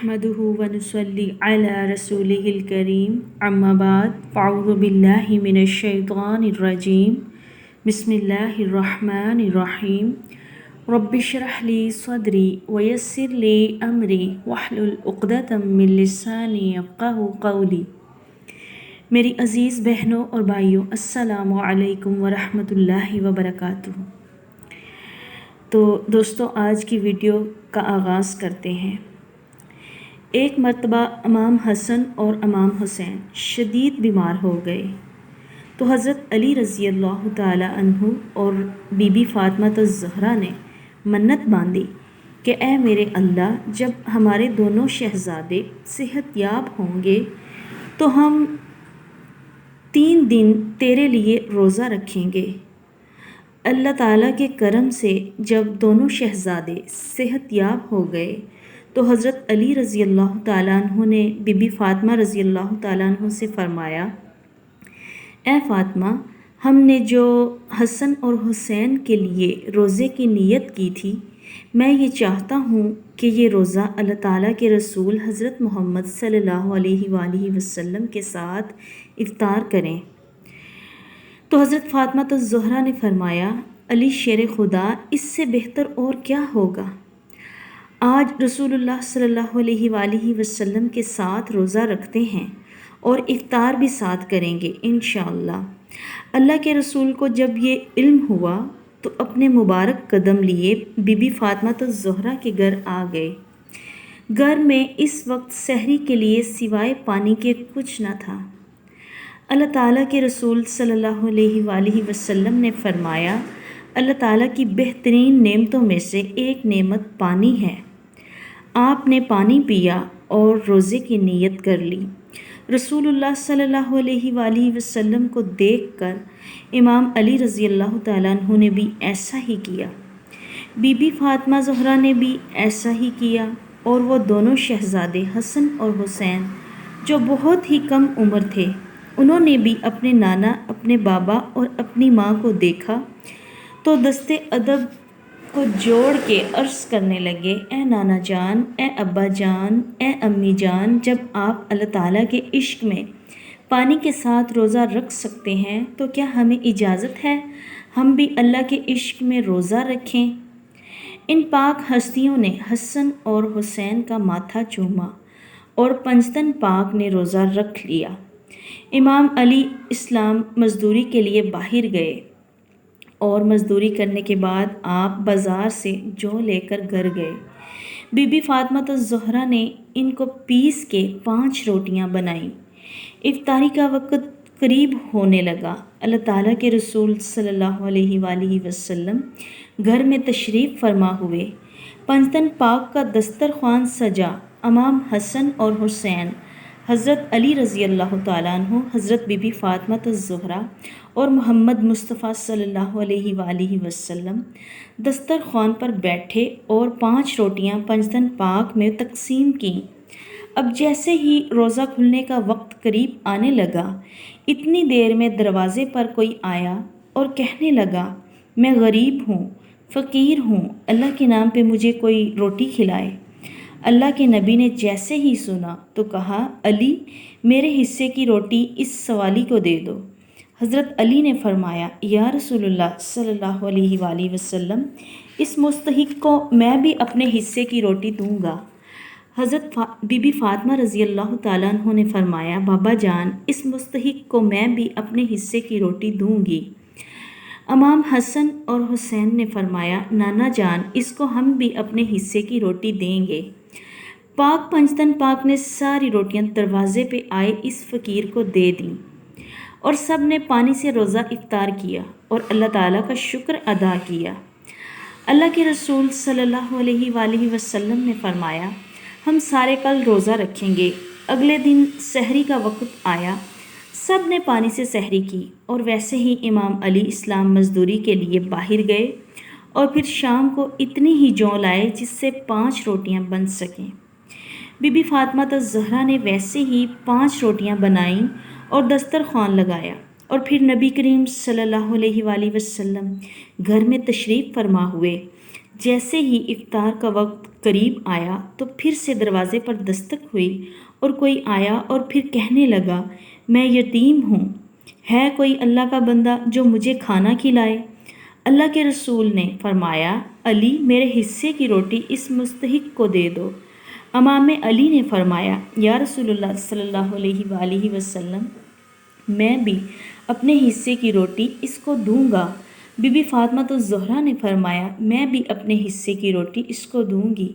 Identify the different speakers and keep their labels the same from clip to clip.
Speaker 1: نحمده ونصلي على رسوله الكريم اما بعد فاعوذ بالله من الشيطان الرجيم بسم الله الرحمن الرحيم رب اشرح لي صدري ويسر لي امري واحلل عقدة من لساني يفقهوا قولي۔ میری عزیز بہنوں اور بھائیوں، السلام علیکم ورحمۃ اللہ وبرکاتہ۔ تو دوستو، آج کی ویڈیو کا آغاز کرتے ہیں۔ ایک مرتبہ امام حسن اور امام حسین شدید بیمار ہو گئے تو حضرت علی رضی اللہ تعالی عنہ اور بی بی فاطمہ الزہرا نے منت باندھی کہ اے میرے اللہ، جب ہمارے دونوں شہزادے صحت یاب ہوں گے تو ہم 3 دن تیرے لیے روزہ رکھیں گے۔ اللہ تعالیٰ کے کرم سے جب دونوں شہزادے صحت یاب ہو گئے تو حضرت علی رضی اللہ تعالیٰ عنہ نے بی بی فاطمہ رضی اللہ تعالیٰ عنہ سے فرمایا، اے فاطمہ، ہم نے جو حسن اور حسین کے لیے روزے کی نیت کی تھی، میں یہ چاہتا ہوں کہ یہ روزہ اللہ تعالیٰ کے رسول حضرت محمد صلی اللہ علیہ وآلہ وسلم کے ساتھ افطار کریں۔ تو حضرت فاطمہ الزہرا نے فرمایا، علی شیر خدا، اس سے بہتر اور کیا ہوگا؟ آج رسول اللہ صلی اللہ علیہ وآلہ وسلم کے ساتھ روزہ رکھتے ہیں اور افطار بھی ساتھ کریں گے انشاءاللہ۔ اللہ کے رسول کو جب یہ علم ہوا تو اپنے مبارک قدم لیے بی بی فاطمہ الزہرا کے گھر آ گئے۔ گھر میں اس وقت سحری کے لیے سوائے پانی کے کچھ نہ تھا۔ اللہ تعالیٰ کے رسول صلی اللہ علیہ وآلہ وسلم نے فرمایا، اللہ تعالیٰ کی بہترین نعمتوں میں سے ایک نعمت پانی ہے۔ آپ نے پانی پیا اور روزے کی نیت کر لی۔ رسول اللہ صلی اللہ علیہ وآلہ وسلم کو دیکھ کر امام علی رضی اللہ تعالیٰ عنہ نے بھی ایسا ہی کیا، بی بی فاطمہ زہرا نے بھی ایسا ہی کیا، اور وہ دونوں شہزادے حسن اور حسین جو بہت ہی کم عمر تھے، انہوں نے بھی اپنے نانا، اپنے بابا اور اپنی ماں کو دیکھا تو دستے ادب کو جوڑ کے عرض کرنے لگے، اے نانا جان، اے ابا جان، اے امی جان، جب آپ اللہ تعالیٰ کے عشق میں پانی کے ساتھ روزہ رکھ سکتے ہیں تو کیا ہمیں اجازت ہے ہم بھی اللہ کے عشق میں روزہ رکھیں؟ ان پاک ہستیوں نے حسن اور حسین کا ماتھا چوما اور پنجتن پاک نے روزہ رکھ لیا۔ امام علی اسلام مزدوری کے لیے باہر گئے اور مزدوری کرنے کے بعد آپ بازار سے جو لے کر گھر گئے۔ بی بی فاطمہ الزہرا نے ان کو پیس کے 5 روٹیاں بنائیں۔ افطاری کا وقت قریب ہونے لگا۔ اللہ تعالیٰ کے رسول صلی اللہ علیہ وآلہ وسلم گھر میں تشریف فرما ہوئے۔ پنجتن پاک کا دسترخوان سجا۔ امام حسن اور حسین، حضرت علی رضی اللہ تعالیٰ عنہ، حضرت بی بی فاطمہ الزہرا اور محمد مصطفیٰ صلی اللہ علیہ وآلہ وسلم دسترخوان پر بیٹھے اور 5 روٹیاں پنجتن پاک میں تقسیم کیں۔ اب جیسے ہی روزہ کھلنے کا وقت قریب آنے لگا، اتنی دیر میں دروازے پر کوئی آیا اور کہنے لگا، میں غریب ہوں، فقیر ہوں، اللہ کے نام پہ مجھے کوئی روٹی کھلائے۔ اللہ کے نبی نے جیسے ہی سنا تو کہا، علی، میرے حصے کی روٹی اس سوالی کو دے دو۔ حضرت علی نے فرمایا، یا رسول اللہ صلی اللہ علیہ وآلہ وسلم، اس مستحق کو میں بھی اپنے حصے کی روٹی دوں گا۔ حضرت بی بی فاطمہ رضی اللہ تعالیٰ عنہ نے فرمایا، بابا جان، اس مستحق کو میں بھی اپنے حصے کی روٹی دوں گی۔ امام حسن اور حسین نے فرمایا، نانا جان، اس کو ہم بھی اپنے حصے کی روٹی دیں گے۔ پاک پنجتن پاک نے ساری روٹیاں دروازے پہ آئے اس فقیر کو دے دیں اور سب نے پانی سے روزہ افطار کیا اور اللہ تعالیٰ کا شکر ادا کیا۔ اللہ کے رسول صلی اللہ علیہ وآلہ وسلم نے فرمایا، ہم سارے کل روزہ رکھیں گے۔ اگلے دن سحری کا وقت آیا، سب نے پانی سے سحری کی اور ویسے ہی امام علی اسلام مزدوری کے لیے باہر گئے اور پھر شام کو اتنی ہی جو لائے جس سے 5 روٹیاں بن سکیں۔ بی بی فاطمہ الزہرا نے ویسے ہی 5 روٹیاں بنائیں اور دسترخوان لگایا، اور پھر نبی کریم صلی اللہ علیہ وآلہ وسلم گھر میں تشریف فرما ہوئے۔ جیسے ہی افطار کا وقت قریب آیا تو پھر سے دروازے پر دستک ہوئی اور کوئی آیا اور پھر کہنے لگا میں یتیم ہوں، ہے کوئی اللہ کا بندہ جو مجھے کھانا کھلائے؟ اللہ کے رسول نے فرمایا علی میرے حصے کی روٹی اس مستحق کو دے دو۔ امام علی نے فرمایا یا رسول اللہ صلی اللہ علیہ وآلہ وسلم میں بھی اپنے حصے کی روٹی اس کو دوں گا۔ بی بی فاطمہ الزہرا نے فرمایا میں بھی اپنے حصے کی روٹی اس کو دوں گی۔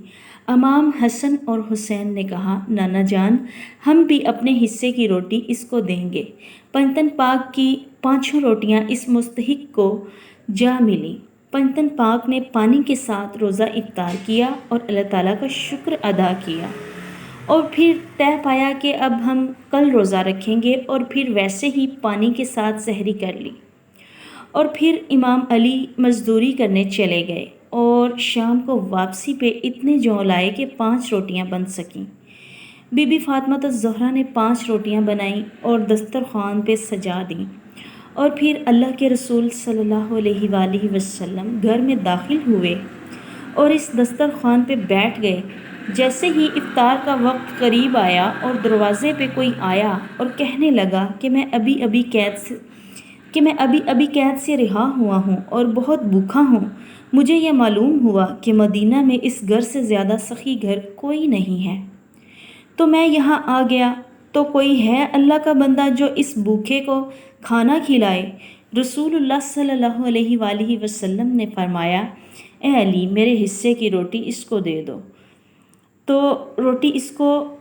Speaker 1: امام حسن اور حسین نے کہا نانا جان ہم بھی اپنے حصے کی روٹی اس کو دیں گے۔ پنجتن پاک کی 5 روٹیاں اس مستحق کو جا ملیں۔ پنجتن پاک نے پانی کے ساتھ روزہ افطار کیا اور اللہ تعالیٰ کا شکر ادا کیا، اور پھر طے پایا کہ اب ہم کل روزہ رکھیں گے، اور پھر ویسے ہی پانی کے ساتھ سحری کر لی، اور پھر امام علی مزدوری کرنے چلے گئے اور شام کو واپسی پہ اتنے جو لائے کہ 5 روٹیاں بن سکیں۔ بی بی فاطمہ الزہرا نے 5 روٹیاں بنائیں اور دسترخوان پہ سجا دیں، اور پھر اللہ کے رسول صلی اللہ علیہ وآلہ وسلم گھر میں داخل ہوئے اور اس دسترخوان پہ بیٹھ گئے۔ جیسے ہی افطار کا وقت قریب آیا اور دروازے پہ کوئی آیا اور کہنے لگا کہ میں ابھی ابھی قید سے رہا ہوا ہوں اور بہت بھوکا ہوں، مجھے یہ معلوم ہوا کہ مدینہ میں اس گھر سے زیادہ سخی گھر کوئی نہیں ہے، تو میں یہاں آ گیا، تو کوئی ہے اللہ کا بندہ جو اس بھوکے کو کھانا کھلائے؟ رسول اللہ صلی اللہ علیہ وآلہ وسلم نے فرمایا اے علی میرے حصے کی روٹی اس کو دے دو۔ تو روٹی اس کو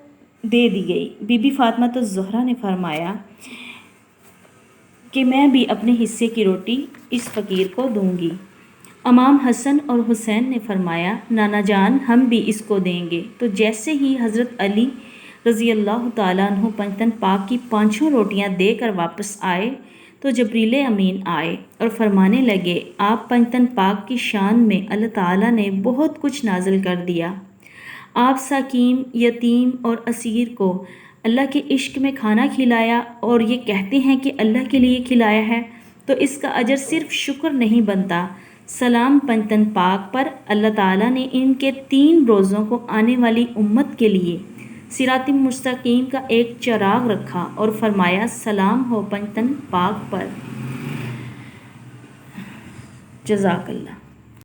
Speaker 1: دے دی گئی۔ بی بی فاطمہ الزہرا نے فرمایا کہ میں بھی اپنے حصے کی روٹی اس فقیر کو دوں گی۔ امام حسن اور حسین نے فرمایا نانا جان ہم بھی اس کو دیں گے۔ تو جیسے ہی حضرت علی رضی اللہ تعالیٰ عنہ پنجتن پاک کی 5 روٹیاں دے کر واپس آئے تو جبریل امین آئے اور فرمانے لگے آپ پنجتن پاک کی شان میں اللہ تعالیٰ نے بہت کچھ نازل کر دیا۔ آپ ساکین، یتیم اور اسیر کو اللہ کے عشق میں کھانا کھلایا، اور یہ کہتے ہیں کہ اللہ کے لیے کھلایا ہے، تو اس کا اجر صرف شکر نہیں بنتا۔ سلام پنجتن پاک پر، اللہ تعالیٰ نے ان کے 3 روزوں کو آنے والی امت کے لیے صراط مستقیم کا ایک چراغ رکھا اور فرمایا سلام ہو پنجتن پاک پر۔ جزاک اللہ۔